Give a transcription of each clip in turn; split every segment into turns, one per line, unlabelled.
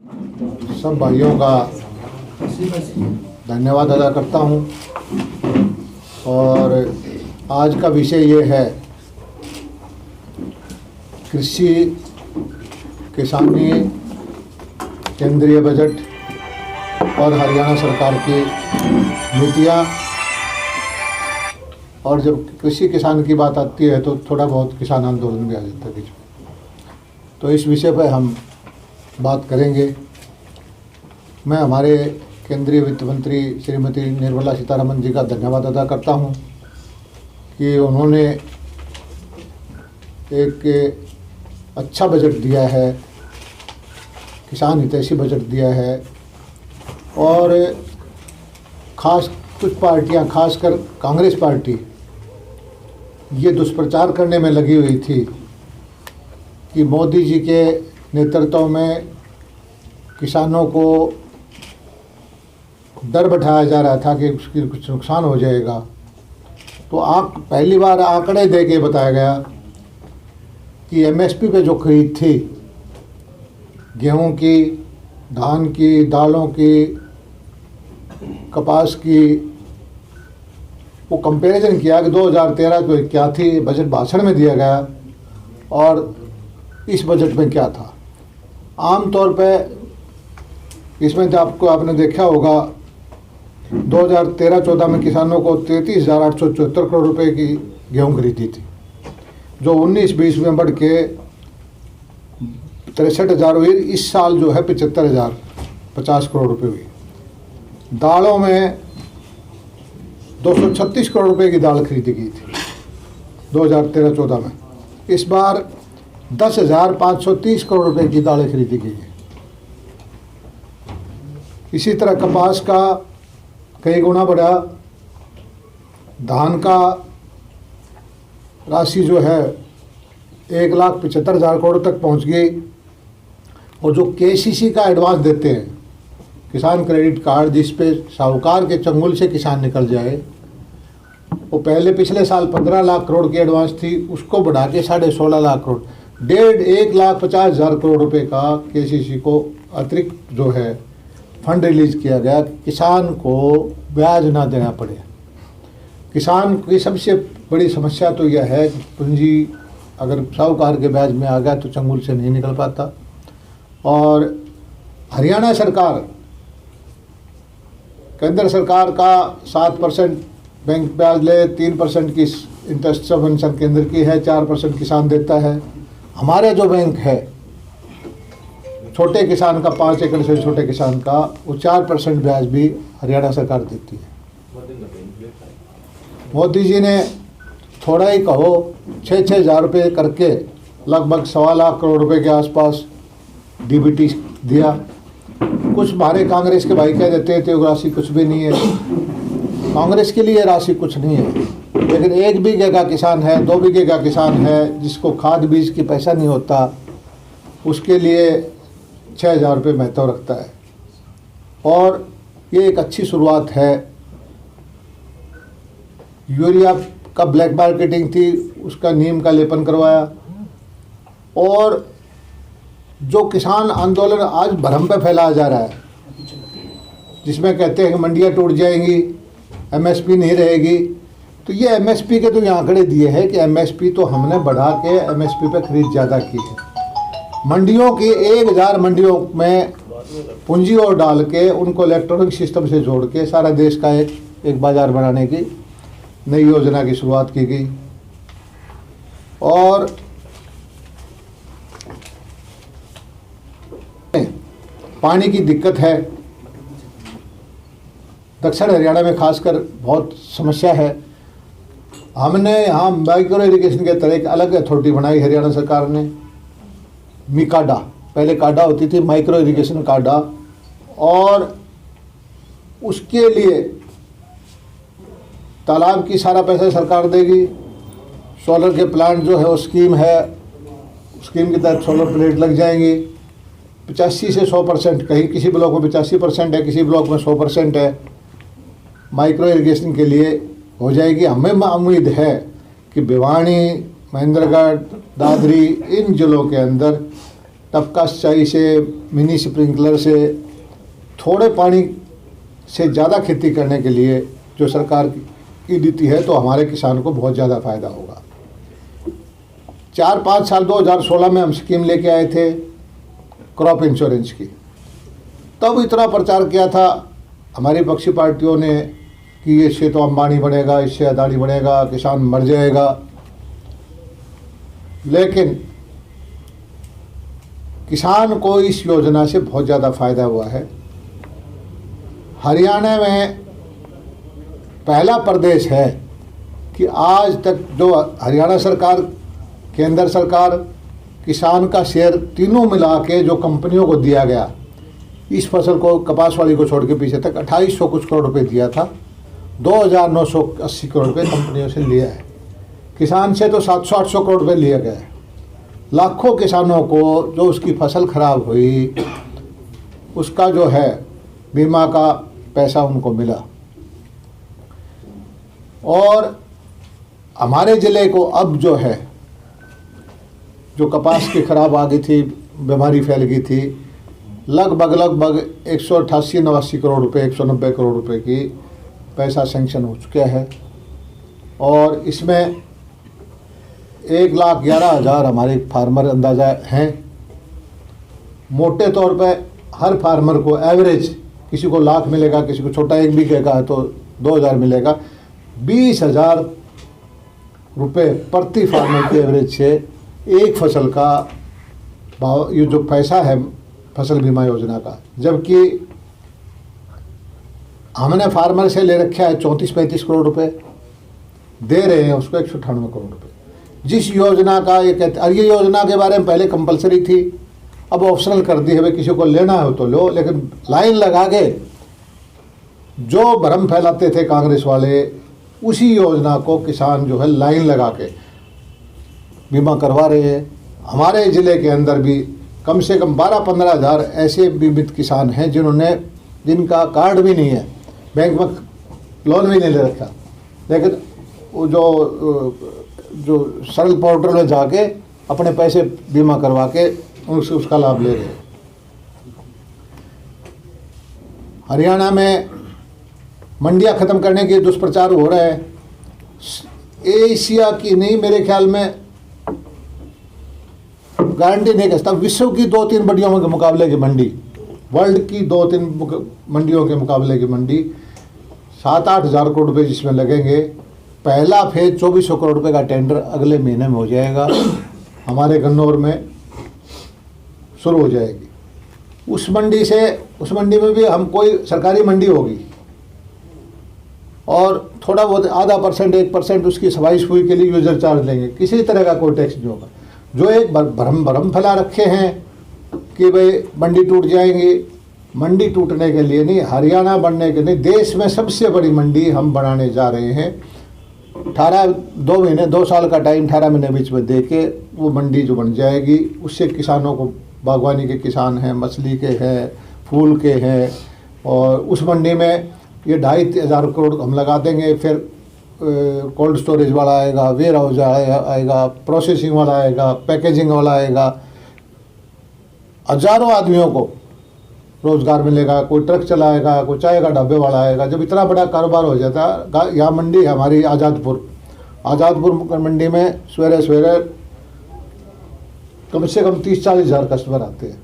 सब भाइयों का धन्यवाद अदा करता हूं। और आज का विषय ये है कृषि, किसानी, केंद्रीय बजट और हरियाणा सरकार की नीतियाँ। और जब कृषि किसान की बात आती है तो थोड़ा बहुत किसान आंदोलन भी आ जाता है बीच में। तो इस विषय पर हम बात करेंगे। मैं हमारे केंद्रीय वित्त मंत्री श्रीमती निर्मला सीतारमण जी का धन्यवाद अदा करता हूं कि उन्होंने एक अच्छा बजट दिया है, किसान हितैषी बजट दिया है। और खास कुछ पार्टियां, खासकर कांग्रेस पार्टी, ये दुष्प्रचार करने में लगी हुई थी कि मोदी जी के नेतृत्व में किसानों को डर बैठाया जा रहा था कि उसकी कुछ नुकसान हो जाएगा। तो आप पहली बार आंकड़े दे के बताया गया कि एमएसपी पे जो खरीद थी गेहूं की, धान की, दालों की, कपास की, वो कंपैरिजन किया कि 2013 में क्या थी, बजट भाषण में दिया गया और इस बजट में क्या था। आम तौर पे इसमें जो आपने देखा होगा 2013-14 में किसानों को 33,874 करोड़ रुपए की गेहूं खरीदी थी, जो 19-20 में बढ़ के 63,000 हुई। इस साल जो है 75,050 करोड़ रुपए हुई। दालों में 236 करोड़ रुपए की दाल खरीदी गई थी 2013-14 में। इस बार 10,530 करोड़ रुपए की दालें खरीदी गई है। इसी तरह कपास का कई गुना बढ़ा। धान का राशि जो है 1,75,000 करोड़ तक पहुंच गई। और जो केसीसी का एडवांस देते हैं, किसान क्रेडिट कार्ड, जिस पे साहूकार के चंगुल से किसान निकल जाए, वो पहले पिछले साल 15 लाख करोड़ की एडवांस थी, उसको बढ़ा के 16.5 लाख करोड़, 1,50,000 करोड़ रुपए का केसीसी को अतिरिक्त जो है फंड रिलीज किया गया। किसान को ब्याज ना देना पड़े। किसान की सबसे बड़ी समस्या तो यह है कि पूंजी अगर साहूकार के ब्याज में आ गया तो चंगुल से नहीं निकल पाता। और हरियाणा सरकार, केंद्र सरकार का 7% बैंक ब्याज ले, 3% की इंटरेस्ट सबवेंशन केंद्र की है, 4% किसान देता है। हमारे जो बैंक है छोटे किसान का, 5 एकड़ से छोटे किसान का, वो 4% ब्याज भी हरियाणा सरकार देती है। मोदी जी ने थोड़ा ही कहो 6-6 हज़ार रुपये करके लगभग 1.25 लाख करोड़ रुपए के आसपास डीबीटी दिया। कुछ हमारे कांग्रेस के भाई कह देते थे वो राशि कुछ भी नहीं है। कांग्रेस के लिए राशि कुछ नहीं है, लेकिन 1 बीघे का किसान है, 2 बीघे का किसान है, जिसको खाद बीज की पैसा नहीं होता, उसके लिए 6,000 रुपये महत्व रखता है। और ये एक अच्छी शुरुआत है। यूरिया का ब्लैक मार्केटिंग थी, उसका नीम का लेपन करवाया। और जो किसान आंदोलन आज भरम पे फैलाया जा रहा है, जिसमें कहते हैं कि मंडियाँ टूट जाएंगी, एमएसपी नहीं रहेगी, तो ये एमएसपी के तो ये आंकड़े दिए हैं कि एमएसपी तो हमने बढ़ा के एमएसपी पे खरीद ज़्यादा की है। मंडियों की 1,000 मंडियों में पूंजी और डाल के उनको इलेक्ट्रॉनिक सिस्टम से जोड़ के सारा देश का एक बाज़ार बनाने की नई योजना की शुरुआत की गई। और पानी की दिक्कत है, दक्षिण हरियाणा में खासकर बहुत समस्या है। हमने यहाँ माइक्रो इरिगेशन के तरह एक अलग अथॉरिटी बनाई हरियाणा सरकार ने, मिकाडा। पहले काडा होती थी, माइक्रो इरिगेशन काडा। और उसके लिए तालाब की सारा पैसा सरकार देगी। सोलर के प्लांट जो है वो स्कीम है, स्कीम के तहत सोलर प्लेट लग जाएंगी। 85 से 100%, कहीं किसी ब्लॉक में 85% है, किसी ब्लॉक में 100% है, माइक्रो इरिगेशन के लिए हो जाएगी। हमें उम्मीद है कि भिवानी, महेंद्रगढ़, दादरी, इन जिलों के अंदर टपका सिंचाई से, मिनी स्प्रिंकलर से, थोड़े पानी से ज़्यादा खेती करने के लिए जो सरकार की नीति है, तो हमारे किसान को बहुत ज़्यादा फायदा होगा। 4-5 साल 2016 में हम स्कीम लेके आए थे क्रॉप इंश्योरेंस की। तब इतना प्रचार किया था हमारी पक्षी पार्टियों ने कि इससे तो अंबानी बढ़ेगा, इससे अदानी बढ़ेगा, किसान मर जाएगा। लेकिन किसान को इस योजना से बहुत ज़्यादा फायदा हुआ है। हरियाणा में पहला प्रदेश है कि आज तक जो हरियाणा सरकार, केंद्र सरकार, किसान का शेयर तीनों मिला के जो कंपनियों को दिया गया, इस फसल को, कपास वाली को छोड़ के पीछे तक 2800 कुछ करोड़ रुपए दिया था। 2980 करोड़ रुपए कंपनियों से लिया है। किसान से तो 700-800 करोड़ रुपए लिया गया है। लाखों किसानों को जो उसकी फसल खराब हुई उसका जो है बीमा का पैसा उनको मिला। और हमारे ज़िले को अब जो है, जो कपास की खराब आ गई थी, बीमारी फैल गई थी, लगभग 188-89 करोड़ रुपए, 190 करोड़ रुपए की पैसा सेंक्शन हो चुका है। और इसमें 1,11,000 हमारे फार्मर अंदाज़ा हैं। मोटे तौर पे हर फार्मर को एवरेज, किसी को लाख मिलेगा, किसी को छोटा 1 बीघे का है तो 2,000 मिलेगा। 20,000 रुपये प्रति फार्मर के एवरेज से एक फसल का भाव, ये जो पैसा है फसल बीमा योजना का, जबकि हमने फार्मर से ले रखा है 34-35 करोड़ रुपए, दे रहे हैं उसको 198 करोड़ रुपए। जिस योजना का ये कहते, और ये योजना के बारे में पहले कंपलसरी थी, अब ऑप्शनल कर दी है, भाई किसी को लेना हो तो लो। लेकिन लाइन लगा के जो भ्रम फैलाते थे कांग्रेस वाले, उसी योजना को किसान जो है लाइन लगा के बीमा करवा रहे हैं। हमारे ज़िले के अंदर भी कम से कम 12-15 हज़ार ऐसे बीमित किसान हैं जिनका कार्ड भी नहीं है, बैंक में लोन भी नहीं ले रखा, लेकिन वो जो सरल पोर्टल में जाके अपने पैसे बीमा करवा के उसका लाभ ले रहे हैं। हरियाणा में मंडियां ख़त्म करने के दुष्प्रचार हो रहे हैं। एशिया की नहीं, मेरे ख्याल में गारंटी नहीं कहता, विश्व की 2-3 मंडियों के मुकाबले की मंडी, वर्ल्ड की 2-3 मंडियों के मुकाबले की मंडी, 7-8 हज़ार करोड़ रुपये जिसमें लगेंगे। पहला फेज 2400 करोड़ रुपये का टेंडर अगले महीने में हो जाएगा, हमारे गन्नौर में शुरू हो जाएगी। उस मंडी में भी हम, कोई सरकारी मंडी होगी और थोड़ा बहुत आधा परसेंट 1% उसकी सफाई सुफाई के लिए यूजर चार्ज लेंगे, किसी तरह का कोई टैक्स नहीं होगा। जो एक भ्रम फैला रखे हैं कि भाई मंडी टूट जाएंगी, मंडी टूटने के लिए नहीं, हरियाणा बनने के नहीं, देश में सबसे बड़ी मंडी हम बनाने जा रहे हैं। 2 साल का टाइम 18 महीने बीच में दे के वो मंडी जो बन जाएगी, उससे किसानों को, बागवानी के किसान हैं, मछली के हैं, फूल के हैं, और उस मंडी में ये 2,500 करोड़ हम लगा देंगे। फिर कोल्ड स्टोरेज वाला आएगा, वेयर हाउस आएगा, प्रोसेसिंग वाला आएगा, पैकेजिंग वाला आएगा, हजारों आदमियों को रोज़गार मिलेगा। कोई ट्रक चलाएगा, कोई चाय का ढाबे वाला आएगा। जब इतना बड़ा कारोबार हो जाता है, यहाँ मंडी है हमारी आज़ादपुर मंडी में सवेरे कम से कम 30-40 हज़ार कस्टमर आते हैं।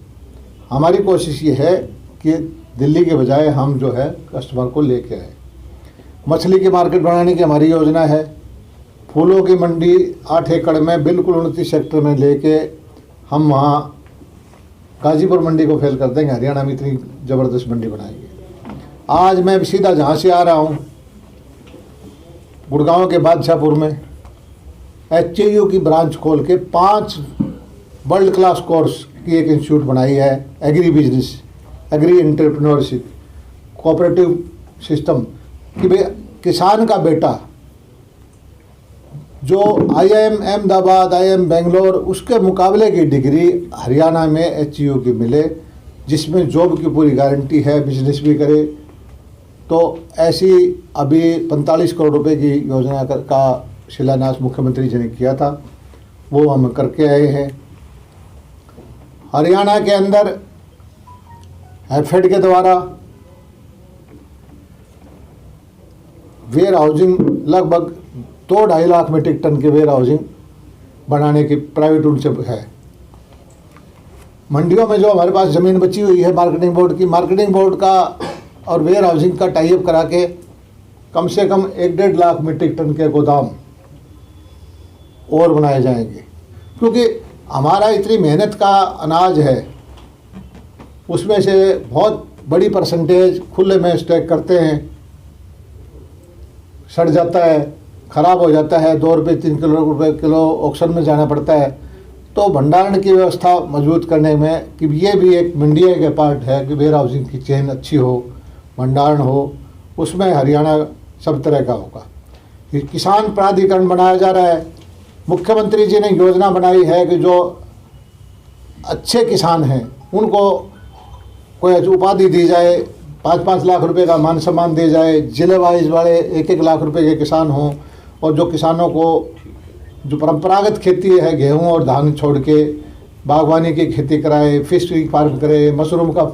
हमारी कोशिश ये है कि दिल्ली के बजाय हम जो है कस्टमर को लेके आए। मछली की मार्केट बनाने की हमारी योजना है। फूलों की मंडी 8 एकड़ में बिल्कुल 29 सेक्टर में लेके हम वहाँ गाजीपुर मंडी को फेल कर देंगे। हरियाणा में इतनी ज़बरदस्त मंडी बनाएंगे। आज मैं सीधा जहाँ से आ रहा हूँ, गुड़गांव के बादशाहपुर में HAU की ब्रांच खोल के 5 वर्ल्ड क्लास कोर्स की एक इंस्टीट्यूट बनाई है। Agri business, agri entrepreneurship, cooperative system, कि भाई किसान का बेटा जो IIM अहमदाबाद, IIM बेंगलोर, उसके मुकाबले की डिग्री हरियाणा में HAU की मिले, जिसमें जॉब की पूरी गारंटी है, बिजनेस भी करे। तो ऐसी अभी 45 करोड़ रुपए की योजना का शिलान्यास मुख्यमंत्री जी ने किया था, वो हम करके आए हैं। हरियाणा के अंदर हैफेड के द्वारा वेयर हाउसिंग लगभग 2-2.5 लाख मीट्रिक टन के वेयर हाउसिंग बनाने की प्राइवेट रूल से है। मंडियों में जो हमारे पास ज़मीन बची हुई है मार्केटिंग बोर्ड का और वेयर हाउसिंग का टाई अप करा के कम से कम 1-1.5 लाख मीट्रिक टन के गोदाम और बनाए जाएंगे, क्योंकि हमारा इतनी मेहनत का अनाज है, उसमें से बहुत बड़ी परसेंटेज खुले में स्टॉक करते हैं, सड़ जाता है, ख़राब हो जाता है, 2 रुपये 3 रुपये किलो ऑक्शन में जाना पड़ता है। तो भंडारण की व्यवस्था मजबूत करने में कि ये भी एक मंडिया के पार्ट है कि वेयर हाउसिंग की चेन अच्छी हो, भंडारण हो, उसमें हरियाणा सब तरह का होगा। किसान प्राधिकरण बनाया जा रहा है। मुख्यमंत्री जी ने योजना बनाई है कि जो अच्छे किसान हैं उनको कोई उपाधि दी जाए, 5-5 लाख रुपए का मान सम्मान दिया जाए, जिले वाइज वाले 1-1 लाख रुपए के किसान हों, और जो किसानों को जो परंपरागत खेती है गेहूं और धान छोड़ के बागवानी की खेती कराए, फिशरी फार्म करे, मशरूम का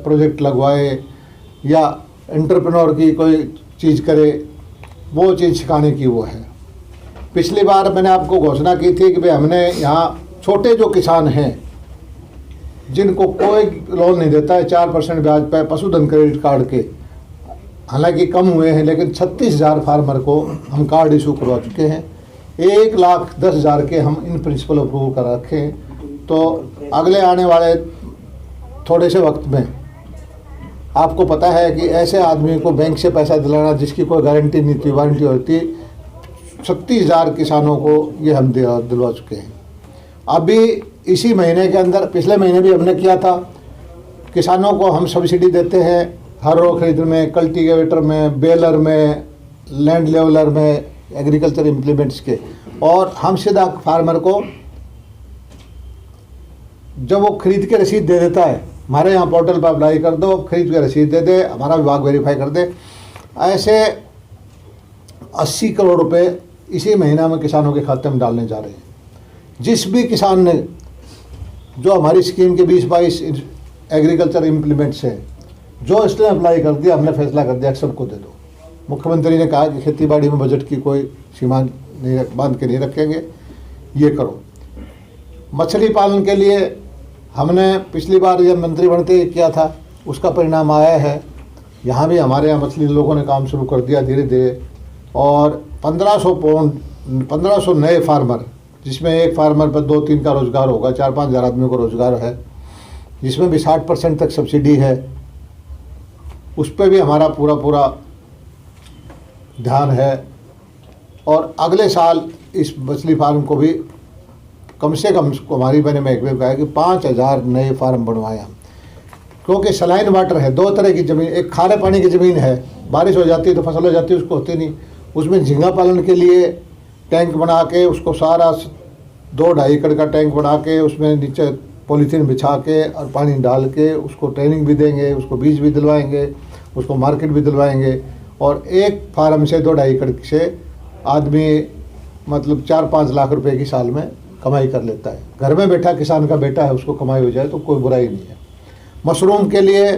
प्रोजेक्ट लगवाए या एंटरप्रेन्योर की कोई चीज़ करे, वो चीज़ सिखाने की वो है। पिछली बार मैंने आपको घोषणा की थी कि भाई हमने यहाँ छोटे जो किसान हैं जिनको कोई लोन नहीं देता है, 4% ब्याज पर पशुधन क्रेडिट कार्ड के, हालांकि कम हुए हैं, लेकिन 36,000 फार्मर को हम कार्ड इशू करवा चुके हैं। 1,10,000 के हम इन प्रिंसिपल अप्रूव कर रखे हैं। तो अगले आने वाले थोड़े से वक्त में आपको पता है कि ऐसे आदमी को बैंक से पैसा दिलाना जिसकी कोई गारंटी नहीं थी, वारंटी होती, 36,000 किसानों को ये हम दिलवा चुके हैं। अभी इसी महीने के अंदर, पिछले महीने भी हमने किया था, किसानों को हम सब्सिडी देते हैं हर रोग खरीदने में, कल्टीवेटर में, बेलर में, लैंड लेवलर में, एग्रीकल्चर इम्प्लीमेंट्स के, और हम सीधा फार्मर को जब वो खरीद के रसीद दे देता है, हमारे यहाँ पोर्टल पर अप्लाई कर दो, खरीद के रसीद दे दे, हमारा विभाग वेरीफाई कर दे। ऐसे 80 करोड़ रुपए इसी महीना में किसानों के खाते में डालने जा रहे हैं। जिस भी किसान ने जो हमारी स्कीम के 20-22 एग्रीकल्चर इम्प्लीमेंट्स है, जो इसने अप्लाई कर दिया, हमने फैसला कर दिया कि सबको दे दो। मुख्यमंत्री ने कहा कि खेती बाड़ी में बजट की कोई सीमा नहीं बांध के नहीं रखेंगे, ये करो। मछली पालन के लिए हमने पिछली बार जब मंत्री बनते किया था, उसका परिणाम आया है। यहाँ भी हमारे यहाँ मछली लोगों ने काम शुरू कर दिया धीरे धीरे, और 1500 नए फार्मर, जिसमें एक फार्मर पर 2-3 का रोज़गार होगा, 4-5 हज़ार आदमियों को रोज़गार है, जिसमें भी 60% तक सब्सिडी है, उस पर भी हमारा पूरा ध्यान है। और अगले साल इस मछली फार्म को भी कम से कम हमारी मैंने महकमे कहा है कि 5,000 नए फार्म बनवाए हम, क्योंकि सलाइन वाटर है, 2 तरह की ज़मीन, एक खारे पानी की ज़मीन है, बारिश हो जाती है तो फसल हो जाती है, उसको होती नहीं, उसमें झींगा पालन के लिए टैंक बना के, उसको सारा 2-2.5 एकड़ का टैंक बना के, उसमें नीचे पॉलीथीन बिछा के और पानी डाल के उसको ट्रेनिंग भी देंगे, उसको बीज भी दिलवाएंगे, उसको मार्केट भी दिलवाएंगे। और एक फार्म से 2-2.5 एकड़ से आदमी मतलब 4-5 लाख रुपए की साल में कमाई कर लेता है। घर में बैठा किसान का बेटा है, उसको कमाई हो जाए तो कोई बुराई नहीं है। मशरूम के लिए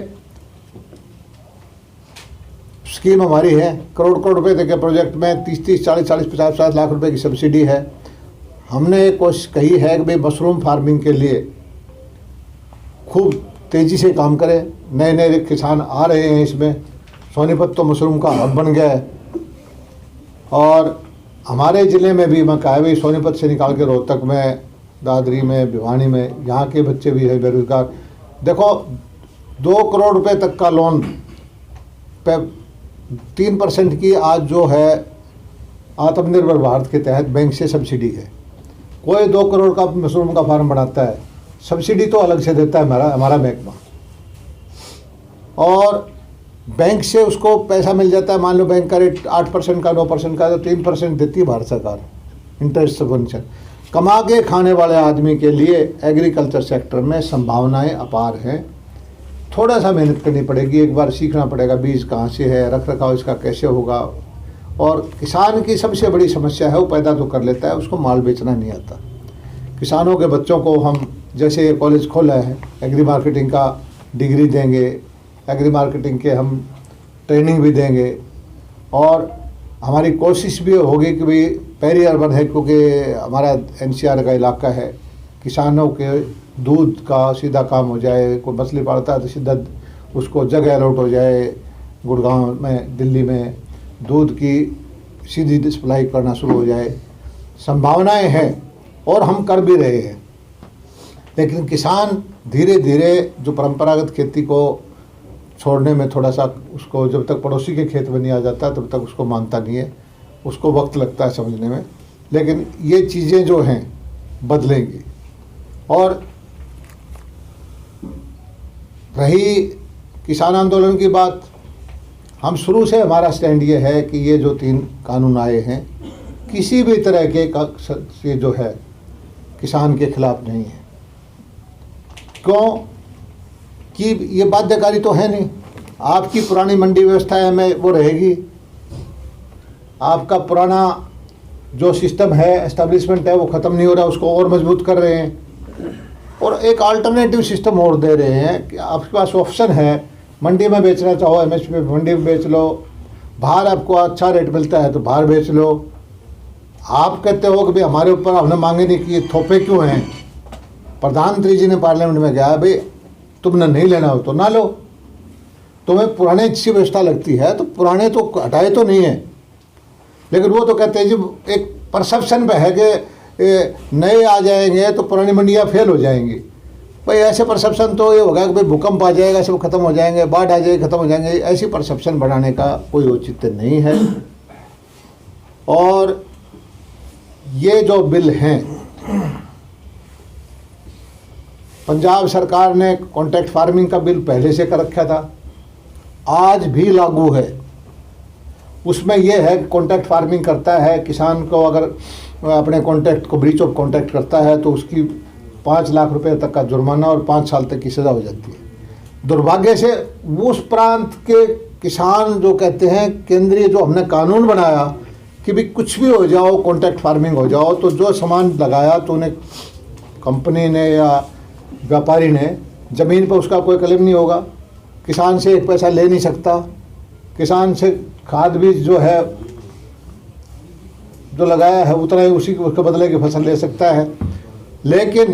स्कीम हमारी है, करोड़ रुपए तक के प्रोजेक्ट में 30-30, 40-40, 50-50 लाख रुपए की सब्सिडी है। हमने कोशिश कही है कि भाई मशरूम फार्मिंग के लिए खूब तेज़ी से काम करें। नए नए किसान आ रहे हैं इसमें, सोनीपत तो मशरूम का हब बन गया है। और हमारे ज़िले में भी मैं कहा भाई सोनीपत से निकाल के रोहतक में, दादरी में, भिवानी में, यहाँ के बच्चे भी है बेरोजगार। देखो 2 करोड़ रुपए तक का लोन पे 3% की आज जो है आत्मनिर्भर भारत के तहत बैंक से सब्सिडी है। कोई 2 करोड़ का मशरूम का फार्म बनाता है, सब्सिडी तो अलग से देता है हमारा महकमा, और बैंक से उसको पैसा मिल जाता है। मान लो बैंक का रेट 8% का, 9% का, तो 3% देती है भारत सरकार इंटरेस्ट सबवेंशन। कमा के खाने वाले आदमी के लिए एग्रीकल्चर सेक्टर में संभावनाएं अपार हैं। थोड़ा सा मेहनत करनी पड़ेगी, एक बार सीखना पड़ेगा बीज कहाँ से है, रख रखाव इसका कैसे होगा। और किसान की सबसे बड़ी समस्या है वो पैदा तो कर लेता है, उसको माल बेचना नहीं आता। किसानों के बच्चों को हम जैसे ये कॉलेज खोला है, एग्री मार्केटिंग का डिग्री देंगे, एग्री मार्केटिंग के हम ट्रेनिंग भी देंगे, और हमारी कोशिश भी होगी कि भाई पेरी अर्बन है, क्योंकि हमारा एनसीआर का इलाका है, किसानों के दूध का सीधा काम हो जाए, कोई मछली पालता है तो सीधा उसको जगह अलॉट हो जाए, गुड़गांव में, दिल्ली में दूध की सीधी सप्लाई करना शुरू हो जाए। संभावनाएं हैं और हम कर भी रहे हैं, लेकिन किसान धीरे धीरे जो परंपरागत खेती को छोड़ने में थोड़ा सा, उसको जब तक पड़ोसी के खेत में नहीं आ जाता तब तक उसको मानता नहीं है, उसको वक्त लगता है समझने में। लेकिन ये चीज़ें जो हैं बदलेंगी। और रही किसान आंदोलन की बात, हम शुरू से हमारा स्टैंड ये है कि ये जो 3 कानून आए हैं किसी भी तरह के जो है किसान के खिलाफ नहीं है। क्यों कि ये बाध्यकारी तो है नहीं। आपकी पुरानी मंडी व्यवस्था है में वो रहेगी, आपका पुराना जो सिस्टम है, एस्टेब्लिशमेंट है, वो ख़त्म नहीं हो रहा, उसको और मजबूत कर रहे हैं, और एक अल्टरनेटिव सिस्टम और दे रहे हैं कि आपके पास ऑप्शन है, मंडी में बेचना चाहो एमएसपी में मंडी में बेच लो, बाहर आपको अच्छा रेट मिलता है तो बाहर बेच लो। आप कहते हो कि भाई हमारे ऊपर हमने मांगे नहीं किए, थोपे क्यों हैं? प्रधानमंत्री जी ने पार्लियामेंट में कहा भाई तुमने नहीं लेना हो तो ना लो, तुम्हें पुराने अच्छी व्यवस्था लगती है तो पुराने तो हटाए तो नहीं है। लेकिन वो तो कहते हैं जी एक परसेप्शन पे है कि नए आ जाएंगे तो पुरानी मंडियाँ फेल हो जाएंगी। भाई ऐसे परसेप्शन तो ये होगा कि भाई भूकंप आ जाएगा सब खत्म हो जाएंगे, बाढ़ आ जाएगी खत्म हो जाएंगे, ऐसी परसेप्शन बढ़ाने का कोई औचित्य नहीं है। और ये जो बिल हैं, पंजाब सरकार ने कॉन्ट्रैक्ट फार्मिंग का बिल पहले से कर रखा था, आज भी लागू है। उसमें यह है कि कॉन्ट्रैक्ट फार्मिंग करता है किसान को, अगर अपने कॉन्ट्रैक्ट को ब्रीच ऑफ कॉन्ट्रैक्ट करता है तो उसकी 5 लाख रुपए तक का जुर्माना और 5 साल तक की सज़ा हो जाती है। दुर्भाग्य से उस प्रांत के किसान जो कहते हैं केंद्रीय जो हमने कानून बनाया कि भी कुछ भी हो जाओ, कॉन्ट्रैक्ट फार्मिंग हो जाओ, तो जो सामान लगाया तो उन्हें कंपनी ने या व्यापारी ने ज़मीन पर उसका कोई क्लेम नहीं होगा, किसान से 1 पैसा ले नहीं सकता, किसान से खाद बीज जो है जो लगाया है उतना ही उसके बदले की फसल ले सकता है। लेकिन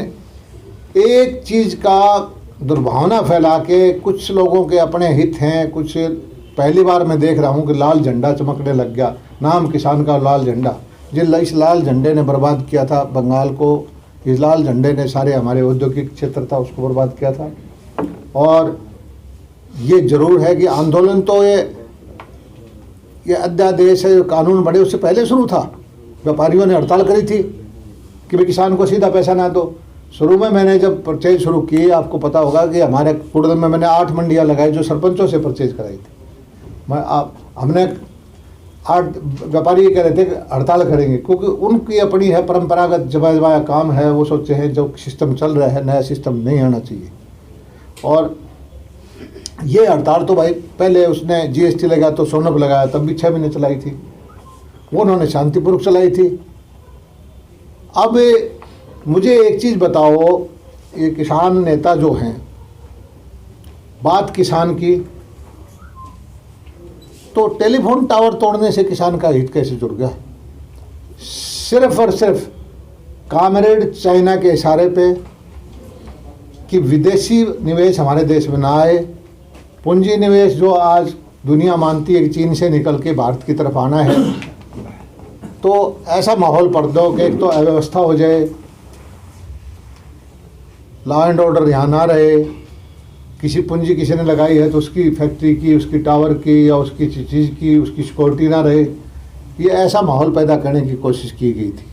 एक चीज़ का दुर्भावना फैला के कुछ लोगों के अपने हित हैं, कुछ पहली बार मैं देख रहा हूँ कि लाल झंडा चमकने लग गया, नाम किसान का लाल झंडा। इस लाल झंडे ने बर्बाद किया था बंगाल को, इस लाल झंडे ने सारे हमारे औद्योगिक क्षेत्र था उसको बर्बाद किया था। और ये जरूर है कि आंदोलन तो ये अध्यादेश है, कानून बड़े उससे पहले शुरू था। व्यापारियों ने हड़ताल करी थी कि भाई किसान को सीधा पैसा ना दो। शुरू में मैंने जब परचेज शुरू की, आपको पता होगा कि हमारे कुड़दम में मैंने 8 मंडियाँ लगाई जो सरपंचों से परचेज कराई थी। हमने 8 व्यापारी ये कह रहे थे कि हड़ताल करेंगे, क्योंकि उनकी अपनी है परंपरागत जमाया काम है, वो सोचते हैं जो सिस्टम चल रहा है नया सिस्टम नहीं आना चाहिए। और ये हड़ताल तो भाई पहले उसने जीएसटी लगा तो सोनप लगाया, तब भी 6 महीने चलाई थी, वो उन्होंने शांतिपूर्वक चलाई थी। अब मुझे एक चीज़ बताओ, ये किसान नेता जो हैं, बात किसान की, तो टेलीफोन टावर तोड़ने से किसान का हित कैसे जुड़ गया? सिर्फ और सिर्फ कामरेड चाइना के इशारे पे कि विदेशी निवेश हमारे देश में ना आए, पूंजी निवेश जो आज दुनिया मानती है कि चीन से निकल के भारत की तरफ आना है, तो ऐसा माहौल पड़ दो कि एक तो अव्यवस्था हो जाए, लॉ एंड ऑर्डर यहाँ ना रहे, किसी पूंजी किसी ने लगाई है तो उसकी फैक्ट्री की, उसकी टावर की या उसकी चीज़ की उसकी सिक्योरिटी ना रहे, ये ऐसा माहौल पैदा करने की कोशिश की गई थी।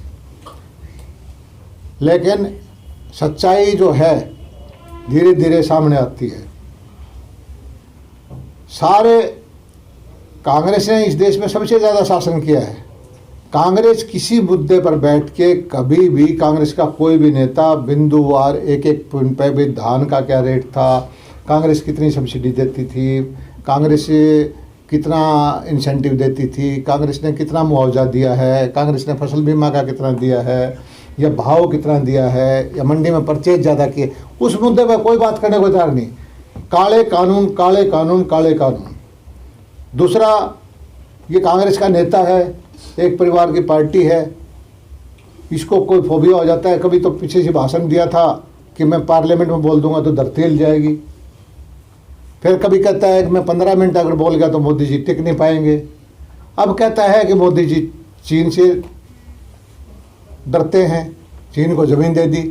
लेकिन सच्चाई जो है धीरे धीरे सामने आती है। सारे कांग्रेस ने इस देश में सबसे ज़्यादा शासन किया है। कांग्रेस किसी मुद्दे पर बैठ के कभी भी, कांग्रेस का कोई भी नेता बिंदुवार एक पॉइंट पे भी धान का क्या रेट था, कांग्रेस कितनी सब्सिडी देती थी, कांग्रेस कितना इंसेंटिव देती थी, कांग्रेस ने कितना मुआवजा दिया है, कांग्रेस ने फसल बीमा का कितना दिया है, या भाव कितना दिया है या मंडी में परचेज ज़्यादा किए, उस मुद्दे पर कोई बात करने को तैयार नहीं। काले कानून, काले कानून, काले कानून। दूसरा, ये कांग्रेस का नेता है, एक परिवार की पार्टी है, इसको कोई फोबिया हो जाता है। कभी तो पीछे से भाषण दिया था कि मैं पार्लियामेंट में बोल दूंगा तो धरती हिल जाएगी। फिर कभी कहता है कि मैं 15 मिनट अगर बोल गया तो मोदी जी टिक नहीं पाएंगे। अब कहता है कि मोदी जी चीन से डरते हैं, चीन को ज़मीन दे दी,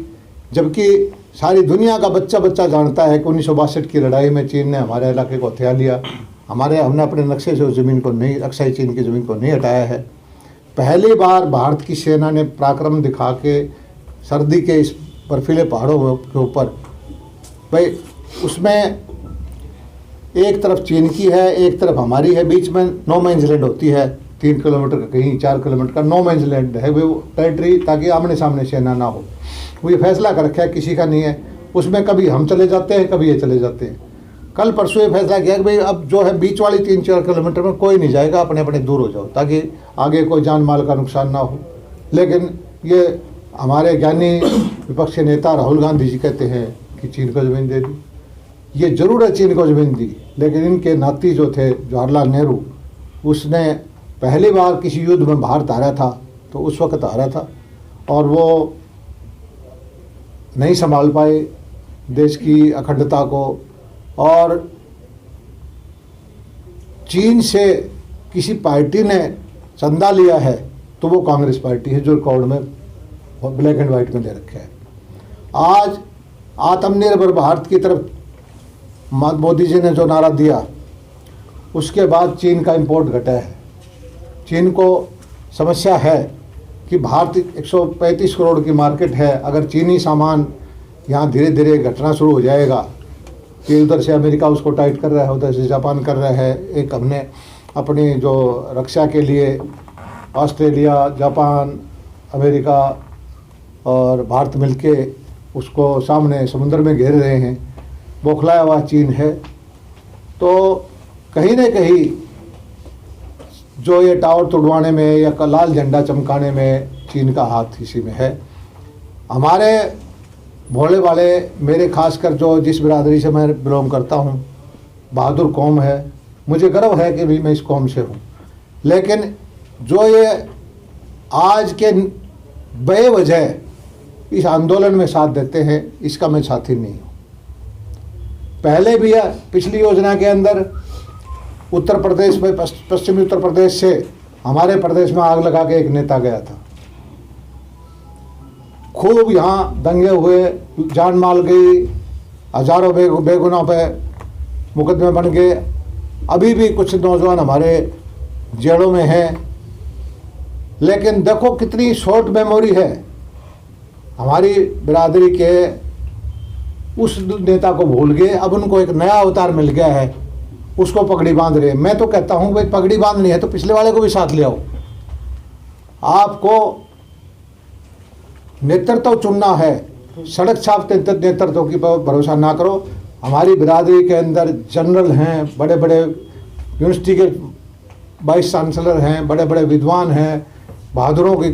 जबकि सारी दुनिया का बच्चा बच्चा जानता है कि 1962 की लड़ाई में चीन ने हमारे इलाके को हथिया लिया। हमने अपने नक्शे से उस ज़मीन को नहीं, अक्साई चीन की ज़मीन को नहीं हटाया है। पहली बार भारत की सेना ने पराक्रम दिखा के सर्दी के इस बर्फीले पहाड़ों के ऊपर, भाई उसमें एक तरफ चीन की है, एक तरफ हमारी है, बीच में नो मैंस लैंड होती है, 3 किलोमीटर का, कहीं 4 किलोमीटर का नो मैंस लैंड है वो टेरिटरी, ताकि आमने सामने सेना ना हो। वो ये फैसला कर रखा है, किसी का नहीं है। उसमें कभी हम चले जाते हैं, कभी ये चले जाते हैं। कल परसों ये फैसला किया कि भाई अब जो है बीच वाली 3-4 किलोमीटर में कोई नहीं जाएगा, अपने अपने दूर हो जाओ, ताकि आगे कोई जान माल का नुकसान ना हो। लेकिन ये हमारे ज्ञानी विपक्ष के नेता राहुल गांधी जी कहते हैं कि चीन को ज़मीन दे दी। ये जरूर है, चीन को ज़मीन दी, लेकिन इनके नाती जो थे जवाहरलाल नेहरू, उसने पहली बार किसी युद्ध में भारत हारा था, तो उस वक्त हारा था और वो नहीं संभाल पाए देश की अखंडता को। और चीन से किसी पार्टी ने चंदा लिया है तो वो कांग्रेस पार्टी है, जो रिकॉर्ड में ब्लैक एंड वाइट में दे रखा है। आज आत्मनिर्भर भारत की तरफ मोदी जी ने जो नारा दिया, उसके बाद चीन का इंपोर्ट घटा है। चीन को समस्या है कि भारत 135 करोड़ की मार्केट है, अगर चीनी सामान यहाँ धीरे धीरे घटना शुरू हो जाएगा कि उधर से अमेरिका उसको टाइट कर रहा है, उधर से जापान कर रहा है। एक हमने अपनी जो रक्षा के लिए ऑस्ट्रेलिया, जापान, अमेरिका और भारत मिलके उसको सामने समुद्र में घेर रहे हैं, बौखलाया हुआ चीन है। तो कहीं न कहीं जो ये टावर तुड़वाने में या लाल झंडा चमकाने में चीन का हाथ इसी में है। हमारे भोले वाले, मेरे खासकर जो जिस बिरादरी से मैं बिलोंग करता हूँ, बहादुर कौम है, मुझे गर्व है कि भी मैं इस कौम से हूँ। लेकिन जो ये आज के बेवजह इस आंदोलन में साथ देते हैं, इसका मैं साथी नहीं हूँ। पहले भी पिछली योजना के अंदर उत्तर प्रदेश में, पश्चिमी उत्तर प्रदेश से हमारे प्रदेश में आग लगा के एक नेता गया था। खूब यहाँ दंगे हुए, जान माल गई, हजारों बेगुनाह पे मुकदमे बन गए। अभी भी कुछ नौजवान हमारे जेलों में हैं। लेकिन देखो कितनी शॉर्ट मेमोरी है हमारी बिरादरी के। उस नेता को भूल गए, अब उनको एक नया अवतार मिल गया है, उसको पगड़ी बांध रहे। मैं तो कहता हूँ भाई पगड़ी बांधनी है तो पिछले वाले को भी साथ ले आओ। आपको नेतृत्व चुनना है, सड़क छाप नेतृत्व की भरोसा ना करो। हमारी बिरादरी के अंदर जनरल हैं, बड़े बड़े यूनिवर्सिटी के वाइस चांसलर हैं, बड़े बड़े विद्वान हैं, बहादुरों की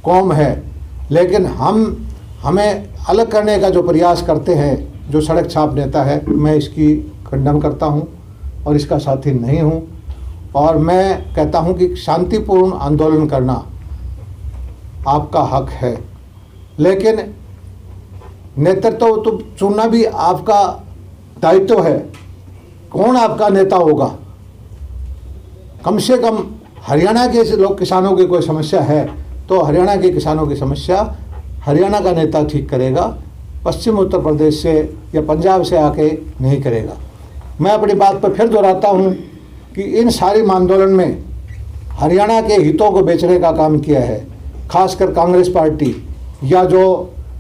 कौम है। लेकिन हमें अलग करने का जो प्रयास करते हैं, जो सड़क छाप नेता है, मैं इसकी खंडन करता हूं और इसका साथी नहीं हूं। और मैं कहता हूं कि शांतिपूर्ण आंदोलन करना आपका हक है, लेकिन नेतृत्व तो चुनना भी आपका दायित्व है। कौन आपका नेता होगा? कम से कम हरियाणा के लोग, किसानों की कोई समस्या है तो हरियाणा के किसानों की समस्या हरियाणा का नेता ठीक करेगा, पश्चिम उत्तर प्रदेश से या पंजाब से आके नहीं करेगा। मैं अपनी बात पर फिर दोहराता हूँ कि इन सारी आंदोलन में हरियाणा के हितों को बेचने का काम किया है, खासकर कांग्रेस पार्टी या जो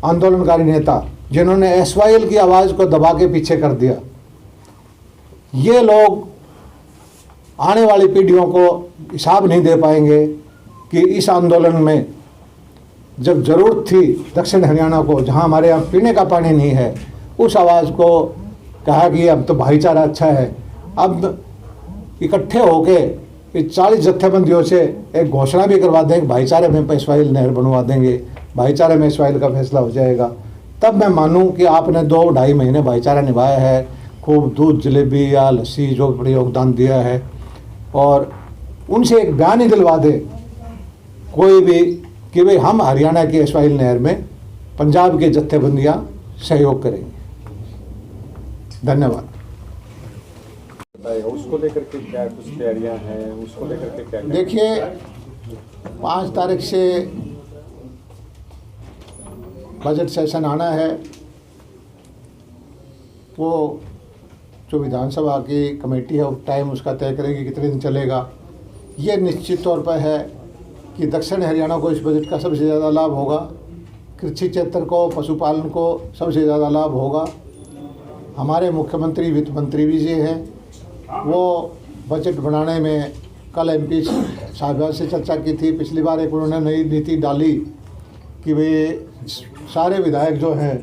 आंदोलनकारी नेता जिन्होंने SYL की आवाज़ को दबा के पीछे कर दिया। ये लोग आने वाली पीढ़ियों को हिसाब नहीं दे पाएंगे कि इस आंदोलन में जब ज़रूरत थी दक्षिण हरियाणा को, जहां हमारे यहाँ पीने का पानी नहीं है, उस आवाज़ को कहा कि अब तो भाईचारा अच्छा है। अब इकट्ठे होके इस 40 जत्थेबंदियों से एक घोषणा भी करवा दें कि भाईचारे में पेशवाइल नहर बनवा देंगे, भाईचारे में पेशवाइल का फैसला हो जाएगा, तब मैं मानूं कि आपने 2-2.5 महीने भाईचारा निभाया है, खूब दूध जलेबी या लस्सी जो बड़ी योगदान दिया है, और उनसे एक बयान ही दिलवा दे कोई भी कि भाई हम हरियाणा की पेशवाइल नहर में पंजाब के जत्थेबंदियाँ सहयोग करेंगे। धन्यवाद।
उसको लेकर के क्या कुछ तैयारियां हैं, उसको लेकर के क्या?
देखिए, 5 तारीख से बजट सेशन आना है। वो जो विधानसभा की कमेटी है टाइम उसका तय करेगी कितने दिन चलेगा। ये निश्चित तौर पर है कि दक्षिण हरियाणा को इस बजट का सबसे ज़्यादा लाभ होगा, कृषि क्षेत्र को, पशुपालन को सबसे ज़्यादा लाभ होगा। हमारे मुख्यमंत्री वित्त मंत्री भी जी हैं, वो बजट बनाने में कल MP साहिबा से चर्चा की थी। पिछली बार एक उन्होंने नई नीति डाली कि वे सारे विधायक जो हैं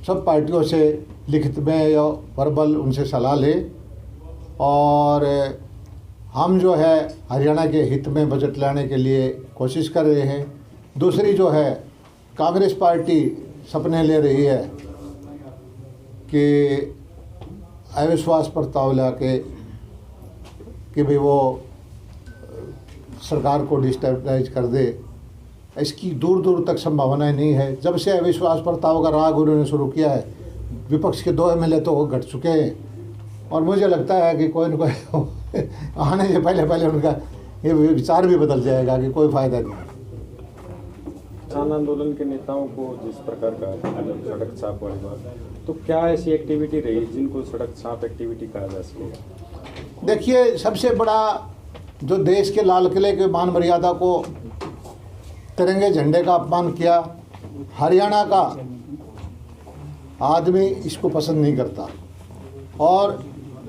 सब पार्टियों से लिखित में या वर्बल उनसे सलाह लें, और हम जो है हरियाणा के हित में बजट लाने के लिए कोशिश कर रहे हैं। दूसरी जो है कांग्रेस पार्टी सपने ले रही है कि अविश्वास प्रस्ताव ला के कि भाई वो सरकार को डिस्टेबलाइज कर दे। इसकी दूर दूर तक संभावनाएं नहीं है। जब से अविश्वास प्रस्ताव का राग उन्होंने शुरू किया है, विपक्ष के 2 MLA तो घट चुके हैं, और मुझे लगता है कि कोई न कोई आने से पहले उनका ये विचार भी बदल जाएगा कि कोई फ़ायदा नहीं।
किसान आंदोलन के नेताओं को जिस प्रकार का सड़क छाप वाली बात, तो क्या ऐसी एक्टिविटी रही जिनको सड़क छाप एक्टिविटी कहा जा सकेगा?
देखिए, सबसे बड़ा जो देश के लाल किले के मान मर्यादा को, तिरंगे झंडे का अपमान किया, हरियाणा का आदमी इसको पसंद नहीं करता, और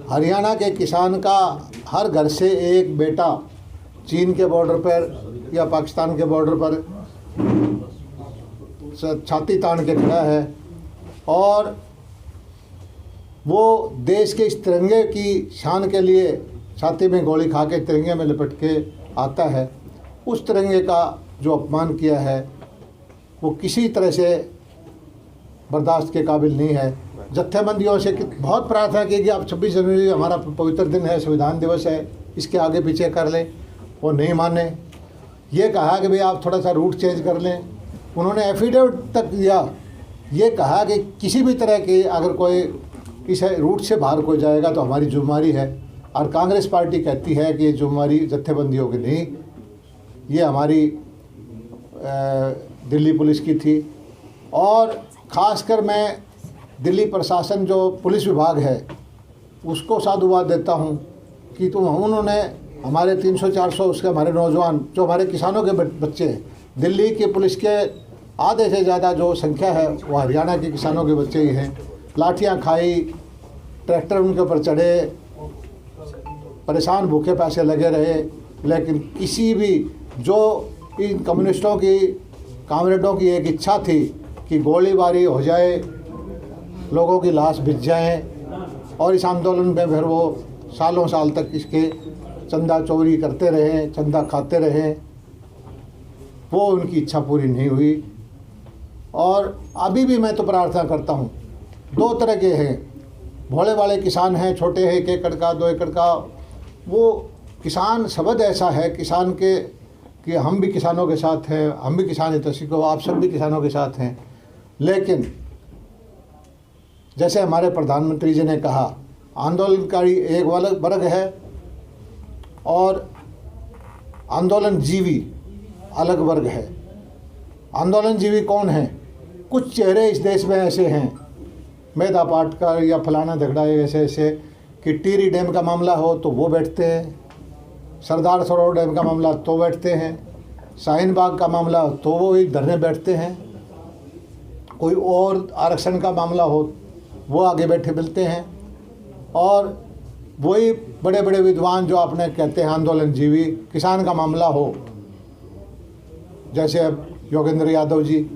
हरियाणा के किसान का हर घर से एक बेटा चीन के बॉर्डर पर या पाकिस्तान के बॉर्डर पर छाती तान के खड़ा है, और वो देश के इस तिरंगे की शान के लिए छाती में गोली खा के तिरंगे में लिपट के आता है। उस तिरंगे का जो अपमान किया है वो किसी तरह से बर्दाश्त के काबिल नहीं है। जत्थेबंदियों से बहुत प्रार्थना की कि आप 26 जनवरी हमारा पवित्र दिन है, संविधान दिवस है, इसके आगे पीछे कर लें, वो नहीं माने। ये कहा कि भाई आप थोड़ा सा रूट चेंज कर लें। उन्होंने एफिडेविट तक दिया, ये कहा कि किसी भी तरह की अगर कोई इस रूट से बाहर कोई जाएगा तो हमारी जिम्मेदारी है, और कांग्रेस पार्टी कहती है कि ये जिम्मेदारी जत्थेबंदियों की नहीं, ये हमारी दिल्ली पुलिस की थी। और ख़ासकर मैं दिल्ली प्रशासन जो पुलिस विभाग है उसको साधुवाद देता हूँ कि उन्होंने हमारे 300-400 उसके हमारे नौजवान जो हमारे किसानों के बच्चे हैं, दिल्ली की पुलिस के आधे से ज़्यादा जो संख्या है वो हरियाणा के किसानों के बच्चे ही हैं। लाठियाँ खाई, ट्रैक्टर उनके ऊपर चढ़े, परेशान भूखे प्यासे लगे रहे, लेकिन किसी भी जो इन कम्युनिस्टों की कामरेडों की एक इच्छा थी कि गोलीबारी हो जाए, लोगों की लाश बिछ जाए, और इस आंदोलन में फिर वो सालों साल तक इसके चंदा चोरी करते रहे, चंदा खाते रहे, वो उनकी इच्छा पूरी नहीं हुई। और अभी भी मैं तो प्रार्थना करता हूँ, 2 तरह के हैं, भोले वाले किसान हैं, छोटे हैं, 1 एकड़ का 2 एकड़ का, वो किसान शब्द ऐसा है किसान के कि हम भी किसानों के साथ हैं, हम भी किसान हितैषी को, आप सब भी किसानों के साथ हैं। लेकिन जैसे हमारे प्रधानमंत्री जी ने कहा, आंदोलनकारी एक वर्ग है और आंदोलन जीवी अलग वर्ग है। आंदोलन जीवी कौन है? कुछ चेहरे इस देश में ऐसे हैं, मेधा पाटकर या फलाना झगड़ा ऐसे ऐसे कि टिहरी डैम का मामला हो तो वो बैठते हैं, सरदार सरोवर डैम का मामला तो बैठते हैं, शाहीन बाग का मामला तो वो ही धरने बैठते हैं, कोई और आरक्षण का मामला हो वो आगे बैठे मिलते हैं, और वही बड़े बड़े विद्वान जो आपने कहते हैं आंदोलन जीवी, किसान का मामला हो जैसे अब योगेंद्र यादव जी,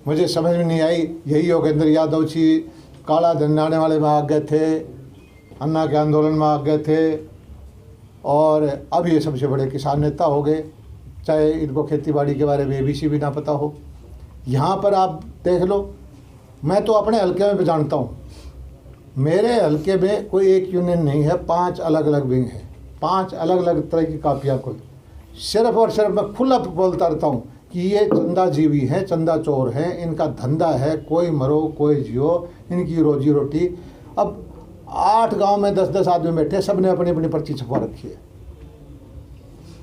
मुझे समझ में नहीं आई, यही योगेंद्र यादव जी काला धन लाने वाले में आ गए थे, अन्ना के आंदोलन में आ गए थे और अब ये सबसे बड़े किसान नेता हो गए, चाहे इनको खेती बाड़ी के बारे में ABC भी ना पता हो। यहाँ पर आप देख लो, मैं तो अपने हल्के में जानता हूँ, मेरे हल्के में कोई एक यूनियन नहीं है, 5 अलग अलग विंग है, 5 अलग अलग तरह की कापियाँ। कोई सिर्फ और सिर्फ मैं खुला बोलता रहता हूँ कि ये चंदा जीवी हैं, चंदा चोर हैं, इनका धंधा है, कोई मरो कोई जियो, इनकी रोजी रोटी। अब 8 गांव में 10-10 आदमी बैठे, सब ने अपनी अपनी पर्ची छपवा रखी है।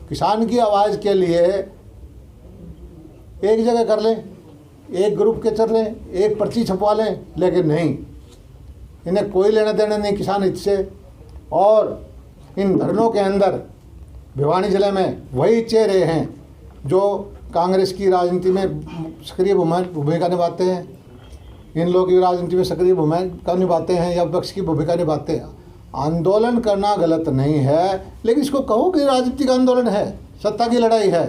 किसान की आवाज़ के लिए एक जगह कर लें, एक ग्रुप के चल लें, एक पर्ची छपवा लें, लेकिन नहीं, इन्हें कोई लेना देना नहीं किसान हित से। और इन धरनों के अंदर भिवानी जिले में वही चेहरे हैं जो कांग्रेस की राजनीति में सक्रिय भूमिका निभाते हैं, इन लोगों की राजनीति में सक्रिय भूमिका निभाते हैं या विपक्ष की भूमिका निभाते हैं। आंदोलन करना गलत नहीं है, लेकिन इसको कहो कि राजनीतिक आंदोलन है, सत्ता की लड़ाई है।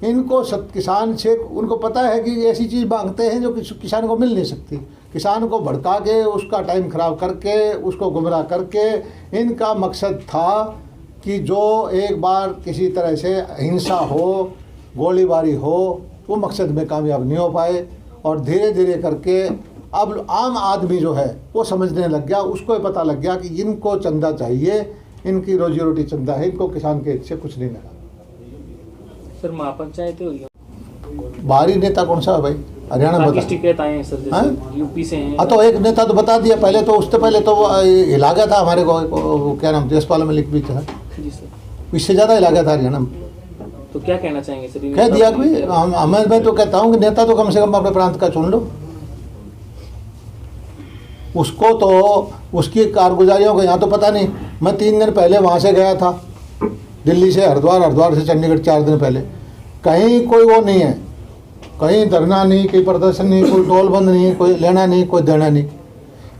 इनको किसान से उनको पता है कि ऐसी चीज़ मांगते हैं जो किसान को मिल नहीं सकती। किसान को भड़का के, उसका टाइम खराब करके, उसको गुमराह करके, इनका मकसद था कि जो एक बार किसी तरह से हिंसा हो, गोलीबारी हो, वो मकसद में कामयाब नहीं हो पाए। और धीरे धीरे करके अब आम आदमी जो है वो समझने लग गया, उसको ये पता लग गया कि इनको चंदा चाहिए, इनकी रोजी रोटी चंदा है, इनको किसान के हित से कुछ नहीं लगा।
सर महापंचायत हुई है,
बाहरी नेता कौन सा है भाई? हरियाणा में
शिकायत आए हैं सर, जैसे यूपी से हैं।
हाँ, तो एक नेता तो बता दिया पहले, तो उससे पहले तो वो हिला गया था हमारे को, क्या नाम, देशपाल मलिक भी था
जी सर,
इससे ज़्यादा हिला गया था हरियाणा में।
तो क्या कहना चाहेंगे सर?
कह दिया कि मैं तो कहता हूँ कि नेता तो कम से कम अपने प्रांत का चुन लो, उसको तो उसकी कारगुजारियों को यहाँ तो पता नहीं। मैं 3 दिन पहले वहाँ से गया था, दिल्ली से हरिद्वार, हरिद्वार से चंडीगढ़ 4 दिन पहले। कहीं कोई वो नहीं है, कहीं धरना नहीं, कोई प्रदर्शन नहीं, कोई टोलबंद नहीं, कोई लेना नहीं, कोई देना नहीं।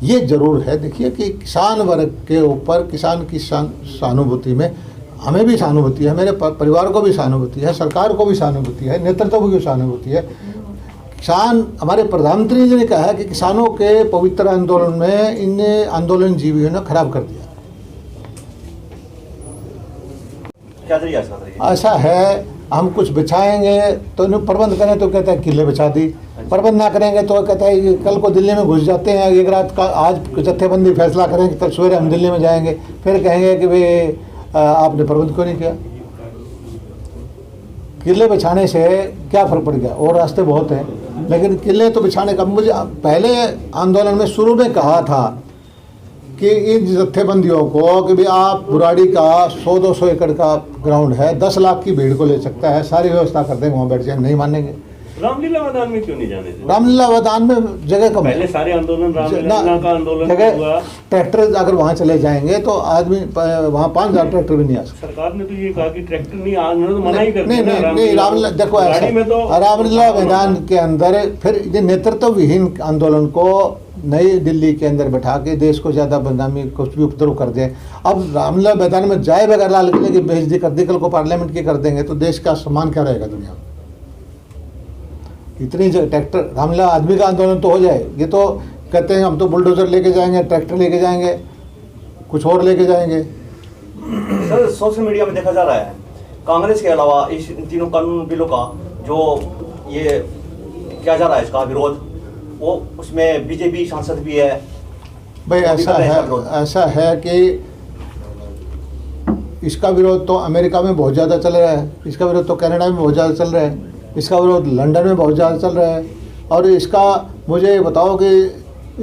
ये जरूर है देखिए कि किसान वर्ग के ऊपर, किसान की सहानुभूति में हमें भी सहानुभूति है, मेरे परिवार को भी सहानुभूति है, सरकार को भी सहानुभूति है, नेतृत्व को भी सहानुभूति है। किसान, हमारे प्रधानमंत्री जी ने कहा है कि किसानों के पवित्र आंदोलन में इन आंदोलन जीवियों ने खराब कर दिया।
क्या तरीका है?
ऐसा है, हम कुछ बिछाएंगे तो इन्हें प्रबंध करें तो कहता है किले बिछा दी, प्रबंध ना करेंगे तो कहता है कि कल को दिल्ली में घुस जाते हैं, एक रात का आज जत्थेबंदी फैसला करेंगे, तब सवेरे हम दिल्ली में जाएंगे, फिर कहेंगे कि भाई आपने प्रबंध क्यों नहीं किया। किले बिछाने से क्या फ़र्क पड़ गया? और रास्ते बहुत हैं, लेकिन किले तो बिछाने का, मुझे पहले आंदोलन में शुरू में कहा था कि इन जत्थेबंदियों को कि भाई आप बुराड़ी का 100-200 एकड़ का ग्राउंड है, 10 लाख की भीड़ को ले सकता है, सारी व्यवस्था कर देंगे, वहाँ बैठ जाए। नहीं मानेंगे।
रामलीला मैदान में क्यों नहीं जाने थे?
रामलीला मैदान में जगह कम है,
पहले सारे आंदोलन रामलीला का आंदोलन हुआ।
ट्रैक्टर अगर वहाँ चले जाएंगे तो आदमी वहाँ 5000 ट्रैक्टर भी नहीं आ सकते।
सरकार ने तो ये कहा कि ट्रैक्टर नहीं आने, तो मना ही कर
नहीं
दिया।
नहीं, रामलीला देखो ऐसा, रामलीला मैदान के अंदर फिर ये नेतृत्व विहीन आंदोलन को नई दिल्ली के अंदर बैठा के देश को ज़्यादा बदनामी, कुछ भी उपद्रव कर दें। अब रामलीला मैदान में जाए बगैर लाल किले की बेइज्जती कर दी, कल को पार्लियामेंट की कर देंगे तो देश का सम्मान क्या रहेगा दुनिया में? इतनी ट्रैक्टर, रामलीला आदमी का आंदोलन तो हो जाए। ये तो कहते हैं हम तो बुलडोजर लेके जाएंगे, ट्रैक्टर लेके जाएंगे, कुछ और लेके जाएंगे।
सर, सोशल मीडिया में देखा जा रहा है कांग्रेस के अलावा इस तीनों कानून बिलों का जो ये किया जा रहा है, इसका विरोध, वो उसमें बीजेपी सांसद भी है।
भाई ऐसा है कि इसका विरोध तो अमेरिका में बहुत ज़्यादा चल रहा है, इसका विरोध तो कनाडा में बहुत ज़्यादा चल रहा है, इसका विरोध लंदन में बहुत ज़्यादा चल रहा है। और इसका मुझे बताओ कि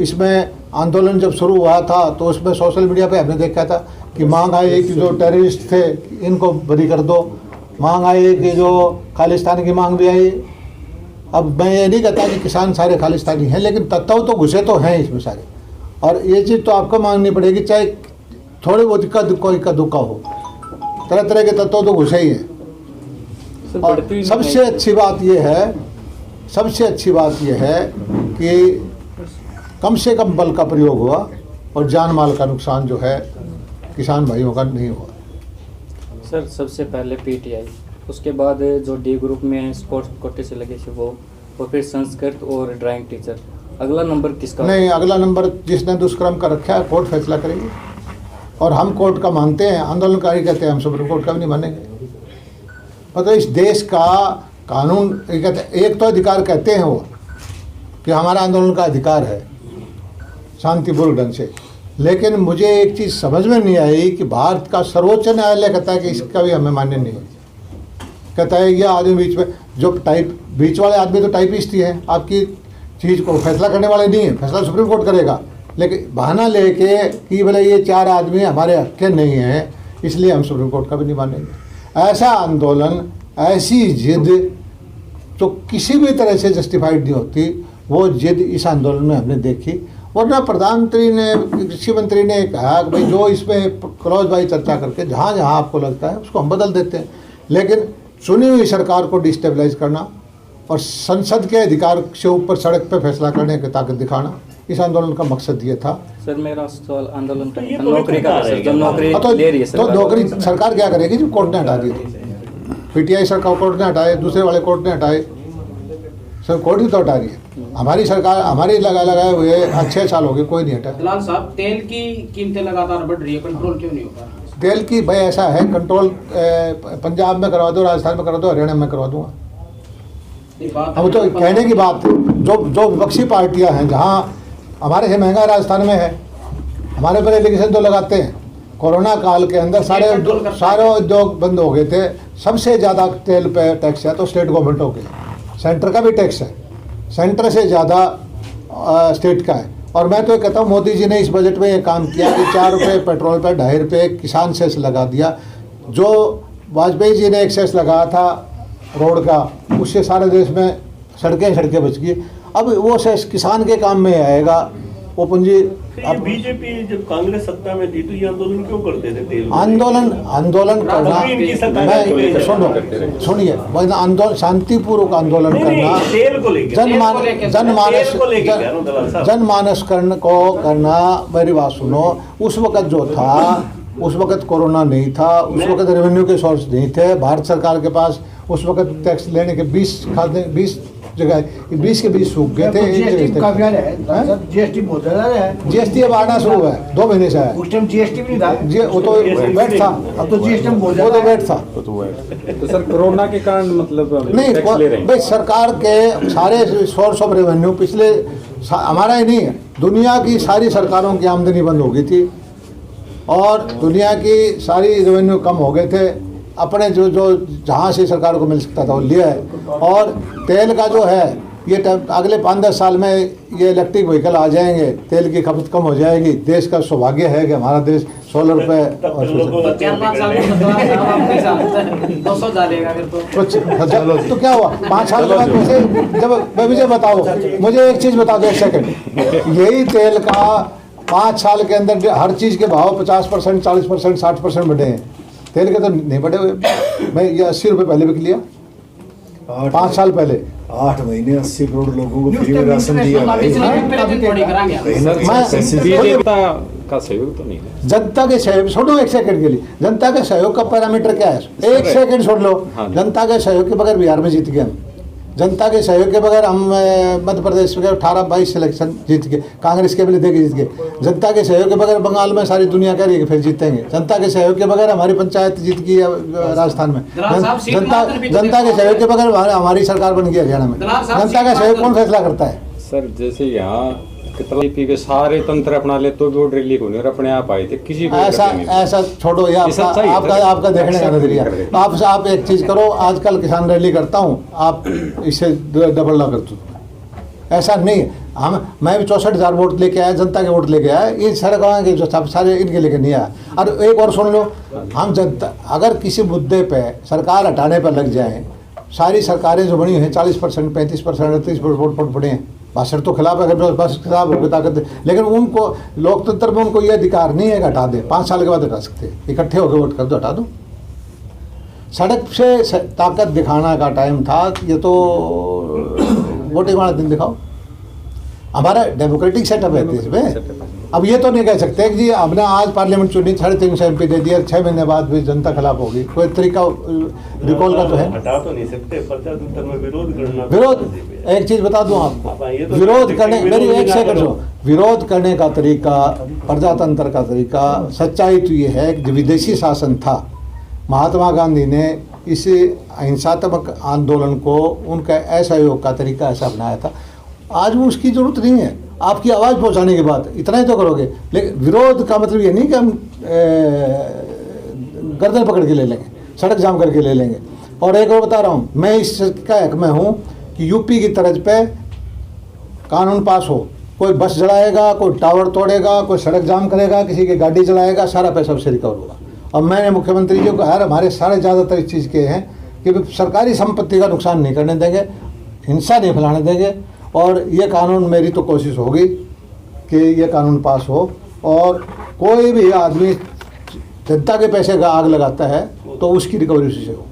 इसमें आंदोलन जब शुरू हुआ था तो उसमें सोशल मीडिया पे हमने देखा था कि मांग आई कि जो टेररिस्ट थे इनको बरी कर दो, मांग आई कि जो खालिस्तान की मांग भी आई। अब मैं ये नहीं कहता कि किसान सारे खालिस्तानी हैं, लेकिन तत्व तो घुसे तो हैं इसमें सारे, और ये चीज़ तो आपको मांगनी पड़ेगी, चाहे थोड़ी बहुत इक्का दुक्का हो, तरह तरह के तत्व तो घुसे ही हैं। और सबसे अच्छी बात यह है कि कम से कम बल का प्रयोग हुआ और जान माल का नुकसान जो है किसान भाइयों का नहीं हुआ।
सर, सबसे पहले PTI, उसके बाद जो D ग्रुप में स्पोर्ट्स कोटे से लगे थे वो, और फिर संस्कृत और ड्राइंग टीचर, अगला नंबर किसका?
नहीं, अगला नंबर जिसने दुष्कर्म का रखा है कोर्ट फैसला करेगी, और हम कोर्ट का मानते हैं, आंदोलनकारी कहते हैं हम सुप्रीम कोर्ट का भी नहीं मानेंगे। मतलब इस देश का कानून ये कहते हैं, एक तो अधिकार कहते हैं वो कि हमारा आंदोलन का अधिकार है शांतिपूर्ण ढंग से, लेकिन मुझे एक चीज़ समझ में नहीं आई कि भारत का सर्वोच्च न्यायालय कहता है कि इसका भी हमें मान्य नहीं है। कहता है ये आदमी बीच में जो बीच वाले आदमी तो टाइपिस्ट ही है, आपकी चीज़ को फैसला करने वाले नहीं है, फैसला सुप्रीम कोर्ट करेगा, लेकिन बहाना लेके कि भले ये 4 आदमी हमारे हक के नहीं हैं इसलिए हम सुप्रीम कोर्ट का भी नहीं मानेंगे। ऐसा आंदोलन, ऐसी जिद जो किसी भी तरह से जस्टिफाइड नहीं होती, वो जिद इस आंदोलन में हमने देखी। वरना प्रधानमंत्री ने, कृषि मंत्री ने कहा कि भाई जो इसमें क्लॉज बाई चर्चा करके जहाँ जहाँ आपको लगता है उसको हम बदल देते हैं, लेकिन चुनी हुई सरकार को डिस्टेबलाइज करना और संसद के अधिकार से ऊपर सड़क पर फैसला करने की ताकत दिखाना, इस आंदोलन का मकसद ये था।
सर मेरा सवाल आंदोलन का
ये
नौकरी का सर, जो नौकरी ले रही है
तो नौकरी सरकार क्या करेगी जब कोर्ट ने हटा दी? पीटीआई सरकार कोर्ट ने हटाए, दूसरे वाले कोर्ट ने हटाए, सर कोर्ट ही तो हटा रही है। हमारी सरकार, हमारी लगाए हुए 6 साल हो गए, कोई नहीं हटा।
दलाल साहब, तेल की कीमतें लगातार बढ़ रही है, कंट्रोल क्यों नहीं होता?
तेल की भाई ऐसा है, कंट्रोल पंजाब में करवा दो, राजस्थान में करवा दो, हरियाणा में करवा दूंगा। अब तो कहने की बात, जो विपक्षी पार्टियां हैं, जहां हमारे से महंगा राजस्थान में है, हमारे पर एलिगेशन तो लगाते हैं। कोरोना काल के अंदर सारे उद्योग बंद हो गए थे, सबसे ज़्यादा तेल पे टैक्स है तो स्टेट गवर्नमेंटों के, सेंटर का भी टैक्स है, सेंटर से ज़्यादा स्टेट का है। और मैं तो ये कहता हूँ मोदी जी ने इस बजट में ये काम किया कि 4 रुपये पेट्रोल पर, 2.5 रुपये किसान सेस लगा दिया। जो वाजपेयी जी ने एक सेस लगाया था रोड का, उससे सारे देश में सड़कें बच गई। अब वो सेस किसान के काम में आएगा, वो पूंजी।
अब बीजेपी जब कांग्रेस सत्ता में थी तो ये आंदोलन क्यों करते थे? तेल
आंदोलन करना, सुनिए, आंदोलन शांतिपूर्वक आंदोलन करना, जनमानस करना, मेरी बात सुनो। उस वक्त जो था, उस वक्त कोरोना नहीं था, उस वक्त रेवेन्यू के सोर्स नहीं थे भारत सरकार के पास। उस वक्त टैक्स लेने के 20 जगह 20 के 20 सूख गए थे। जीएसटी अब आना शुरू है, 2 महीने से है।
उस टाइम जीएसटी भी नहीं था,
वो तो वेट था,
अब तो जीएसटी
वो तो वेट था।
तो सर कोरोना के कारण मतलब
नहीं, भाई सरकार के सारे सोर्स ऑफ रेवेन्यू पिछले, हमारा ही नहीं है, दुनिया की सारी सरकारों की आमदनी बंद हो गई थी और दुनिया की सारी रेवेन्यू कम हो गए थे। अपने जो जहाँ से सरकार को मिल सकता था वो लिया है। और तेल का जो है ये अगले 5-10 साल में ये इलेक्ट्रिक व्हीकल आ जाएंगे, तेल की खपत कम हो जाएगी। देश का सौभाग्य है कि हमारा देश 16 रुपये और
4-5 साल में 200 डालेगा फिर
कुछ तो क्या हुआ 5 साल के बाद वैसे। जब मुझे बताओ, मुझे एक चीज़ बता दो, 1 सेकंड। यही तेल का 5 साल के अंदर हर चीज़ के भाव 50%, 40%, 60% बढ़े हैं। तेल के तो नहीं बढ़े हुए। मैं ये 80 रुपये पहले बिक लिया 5 साल पहले।
8 महीने 80 करोड़ लोगों को फ्री में राशन दिया।
जनता का सहयोग तो नहीं है।
जनता के सहयोग छोड़ो, 1 सेकंड के लिए, जनता के सहयोग का पैरामीटर क्या है? 1 सेकंड छोड़ लो। जनता के सहयोग के बगैर बिहार में जीत गए हम। जनता के सहयोग के बगैर हम मध्य प्रदेश में 18-22 सिलेक्शन जीत गए, कांग्रेस के भी दे के जीत गए। जनता के सहयोग के बगैर बंगाल में सारी दुनिया कह रही है कि फिर जीतेंगे। जनता के सहयोग के बगैर हमारी पंचायत जीत गई राजस्थान में। जनता के सहयोग के बगैर हमारी सरकार बन गई हरियाणा में। जनता का सहयोग कौन फैसला करता है?
सर जैसे यहाँ कितना के सारे तंत्र अपना ले तो भी वो रैली को नहीं, और अपने आप आए थे, किसी को
ऐसा छोड़ो। ये आपका देखने का नजरिया। आप एक चीज़ करो, आजकल किसान रैली करता हूँ, आप इससे डबल ना कर दो। ऐसा नहीं है। मैं भी 64,000 वोट लेके आया, जनता के वोट लेके आया। ये सारे गाँव के जो सारे इनके लेके नहीं आया। और एक और सुन लो, हम जनता अगर किसी मुद्दे पर सरकार हटाने पर लग जाए, सारी सरकारें जो बनी हैं 40%, 35%, 38% वोट पड़े हैं। भाषण तो खिलाफ है, अगर बस खिलाफ होगी ताकत, लेकिन उनको लोकतंत्र में उनको ये अधिकार नहीं है कि हटा दे। 5 साल के बाद हटा सकते, इकट्ठे होकर वोट कर दो, हटा दो। सड़क से ताकत दिखाना का टाइम था, ये तो वोटिंग वाला दिन दिखाओ। हमारा डेमोक्रेटिक सेटअप है देश में। अब ये तो नहीं कह सकते कि जी हमने आज पार्लियामेंट चुनी 350 MP दे दिया, 6 महीने बाद भी जनता खिलाफ होगी, कोई तरीका रिकॉल का तो है।
हटा तो नहीं सकते, प्रत्याशुत्तर में विरोध करना।
विरोध, एक चीज बता दूं आपको,
ये तो
विरोध करने, मेरी एक
ना
सेकंड,
करो।
विरोध करने का तरीका, प्रजातंत्र का तरीका, सच्चाई तो ये है कि विदेशी शासन था, महात्मा गांधी ने इस अहिंसात्मक आंदोलन को उनका असहयोग का तरीका ऐसा अपनाया था। आज वो उसकी जरूरत नहीं है, आपकी आवाज़ पहुंचाने के बाद इतना ही तो करोगे। लेकिन विरोध का मतलब ये नहीं कि हम गर्दन पकड़ के ले लेंगे, सड़क जाम करके ले लेंगे। और एक और बता रहा हूँ, मैं इसका हक में हूँ कि यूपी की तर्ज पे कानून पास हो, कोई बस जलाएगा, कोई टावर तोड़ेगा, कोई सड़क जाम करेगा, किसी की गाड़ी जलाएगा, सारा पैसा उससे रिकवर होगा। और मैंने मुख्यमंत्री जी को कहा, हमारे सारे ज़्यादातर इस चीज़ के हैं कि सरकारी संपत्ति का नुकसान नहीं करने देंगे, हिंसा नहीं फैलाने देंगे। और ये कानून, मेरी तो कोशिश होगी कि ये कानून पास हो, और कोई भी आदमी जनता के पैसे का आग लगाता है तो उसकी रिकवरी उसी से हो।